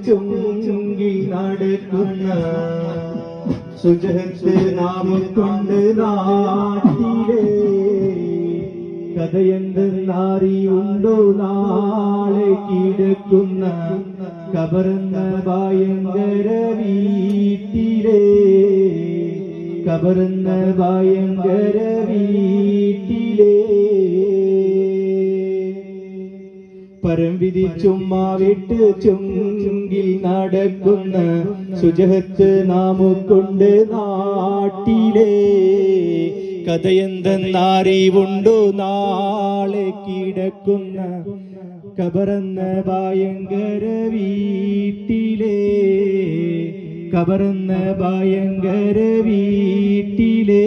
ചുങ്കിൽ നടക്കുന്ന സുജഹത്ത് നാമം കൊണ്ട് നാട്ടിലെ കഥയെന്തെന്നറിയുണ്ടോ നാളെ കിടക്കുന്ന കബറെന്ന ഭയങ്കര വീട്ടിലെ കബറെന്ന ഭയങ്കര വീട്ടിലെ പരം വിധിച്ചുമ്മാവിട്ട് ചുങ്കിൽ നടക്കുന്ന സുജഹത്ത് നാമുകൊണ്ട് നാട്ടിലെ കഥയെന്തെന്നറിവുണ്ടോ നാളെ കിടക്കുന്ന കബറെന്ന ഭയങ്കര വീട്ടിലെ കബറെന്ന ഭയങ്കര വീട്ടിലെ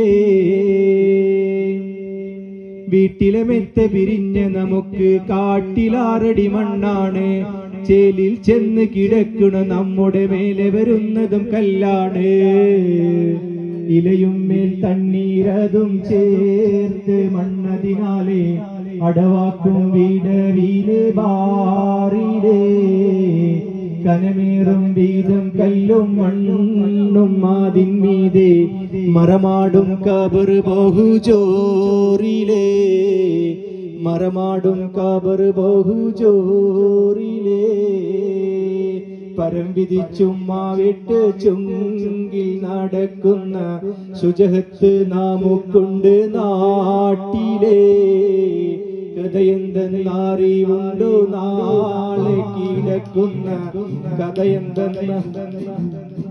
വീട്ടിലെ മെത്ത പിരിഞ്ഞ നമുക്ക് കാട്ടിലാറടി മണ്ണാണ് ചേലിൽ ചെന്ന് കിടക്കണ നമ്മുടെ മേലെ വരുന്നതും കല്ലാണ് ഇലയും മേൽ തണ്ണീരതും ചേർത്ത് മണ്ണതിനാലെ അടവാക്കും വീടവിലെ ബാറിലെ കനമേറും വീതം കല്ലും മണ്ണും അതിന്മീതെ മറമാടും കബർ ബഹുജോറിലെ മറമാടും കബർ ബഹുജോറിലെ പരം വിധിച്ചുമ്മാവിട്ട് ചുങ്കിൽ നടക്കുന്ന സുജഹത്ത് നാമുകൊണ്ട് നാട്ടിലെ കഥയെന്തെന്നറിവുണ്ടോ നാളെ കിടക്കുന്ന കഥയെന്തെന്ന